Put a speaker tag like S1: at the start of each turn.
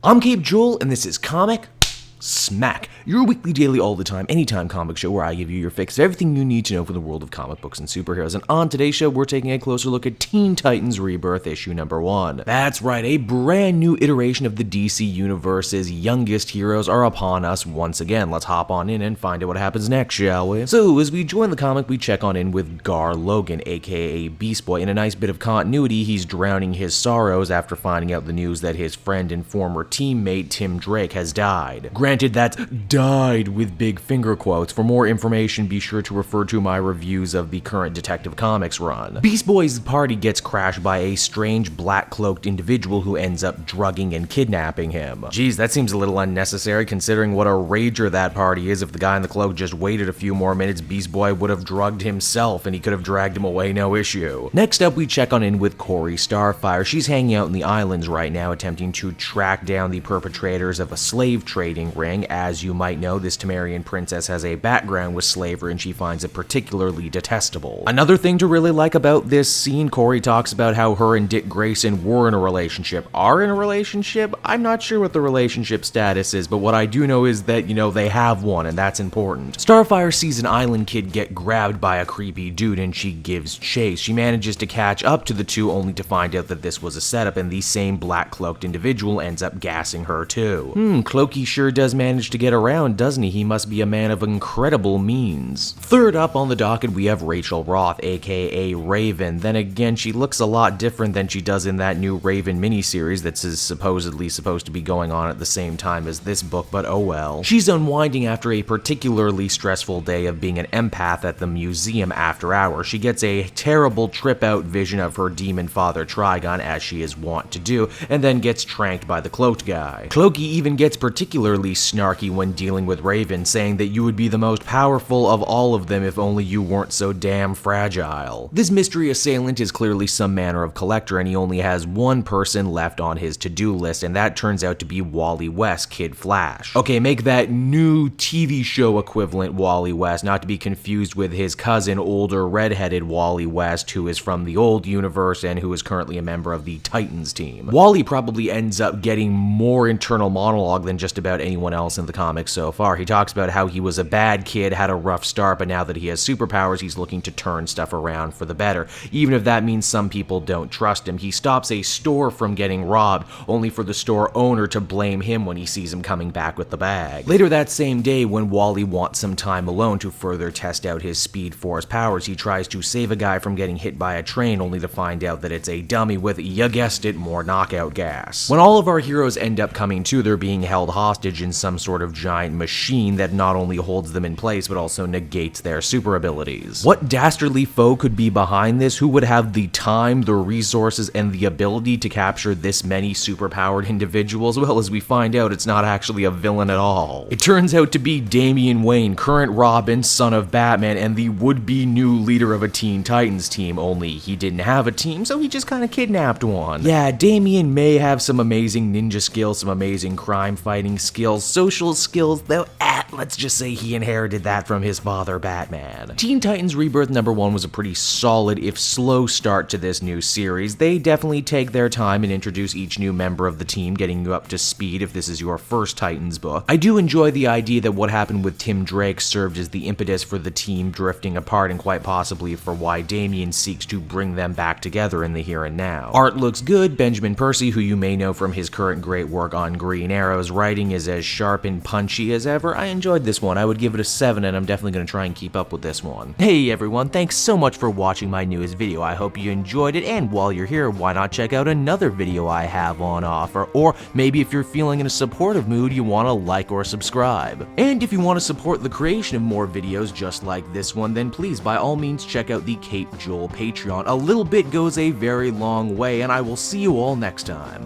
S1: I'm Cape Joel, and this is Comic Smack, your weekly, daily, all the time, anytime comic show where I give you your fix of everything you need to know from the world of comic books and superheroes. And on today's show, we're taking a closer look at Teen Titans Rebirth issue number 1. That's right, a brand new iteration of the DC Universe's youngest heroes are upon us once again. Let's hop on in and find out what happens next, shall we? So, as we join the comic, we check on in with Gar Logan, aka Beast Boy. In a nice bit of continuity, he's drowning his sorrows after finding out the news that his friend and former teammate Tim Drake has died. Granted, that's died with big finger quotes. For more information, be sure to refer to my reviews of the current Detective Comics run. Beast Boy's party gets crashed by a strange black-cloaked individual who ends up drugging and kidnapping him. Geez, that seems a little unnecessary considering what a rager that party is. If the guy in the cloak just waited a few more minutes, Beast Boy would have drugged himself and he could have dragged him away, no issue. Next up, we check on in with Corey Starfire. She's hanging out in the islands right now, attempting to track down the perpetrators of a slave trading ring. As you might know, this Temerian princess has a background with slavery and she finds it particularly detestable. Another thing to really like about this scene, Corey talks about how her and Dick Grayson were in a relationship. Are in a relationship? I'm not sure what the relationship status is, but what I do know is that, they have one, and that's important. Starfire sees an island kid get grabbed by a creepy dude and she gives chase. She manages to catch up to the two only to find out that this was a setup and the same black-cloaked individual ends up gassing her too. Clokey sure does manage to get around, doesn't he? He must be a man of incredible means. Third up on the docket, we have Rachel Roth, aka Raven. Then again, she looks a lot different than she does in that new Raven miniseries that's supposedly supposed to be going on at the same time as this book, but oh well. She's unwinding after a particularly stressful day of being an empath at the museum after hours. She gets a terrible trip-out vision of her demon father Trigon, as she is wont to do, and then gets tranked by the cloaked guy. Clokey even gets particularly snarky when dealing with Raven, saying that you would be the most powerful of all of them if only you weren't so damn fragile. This mystery assailant is clearly some manner of collector, and he only has one person left on his to-do list, and that turns out to be Wally West, Kid Flash. Okay, make that new TV show equivalent Wally West, not to be confused with his cousin, older redheaded Wally West, who is from the old universe and who is currently a member of the Titans team. Wally probably ends up getting more internal monologue than just about anyone else in the comics so far. He talks about how he was a bad kid, had a rough start, but now that he has superpowers, he's looking to turn stuff around for the better. Even if that means some people don't trust him. He stops a store from getting robbed, only for the store owner to blame him when he sees him coming back with the bag. Later that same day, when Wally wants some time alone to further test out his Speed Force powers, he tries to save a guy from getting hit by a train, only to find out that it's a dummy with, you guessed it, more knockout gas. When all of our heroes end up coming to, they're being held hostage in some sort of giant machine that not only holds them in place but also negates their super abilities. What dastardly foe could be behind this? Who would have the time, the resources, and the ability to capture this many superpowered individuals? Well, as we find out, it's not actually a villain at all. It turns out to be Damian Wayne, current Robin, son of Batman, and the would-be new leader of a Teen Titans team, only he didn't have a team, so he just kind of kidnapped one. Yeah, Damian may have some amazing ninja skills, some amazing crime-fighting skills, social skills, though let's just say he inherited that from his father, Batman. Teen Titans Rebirth number 1 was a pretty solid, if slow, start to this new series. They definitely take their time and introduce each new member of the team, getting you up to speed if this is your first Titans book. I do enjoy the idea that what happened with Tim Drake served as the impetus for the team drifting apart and quite possibly for why Damian seeks to bring them back together in the here and now. Art looks good. Benjamin Percy, who you may know from his current great work on Green Arrow's writing, is as sharp and punchy as ever. I enjoyed this one. I would give it a 7, and I'm definitely going to try and keep up with this one. Hey everyone, thanks so much for watching my newest video. I hope you enjoyed it, and while you're here, why not check out another video I have on offer, or maybe if you're feeling in a supportive mood, you want to like or subscribe. And if you want to support the creation of more videos just like this one, then please by all means check out the Cape Joel Patreon. A little bit goes a very long way, and I will see you all next time.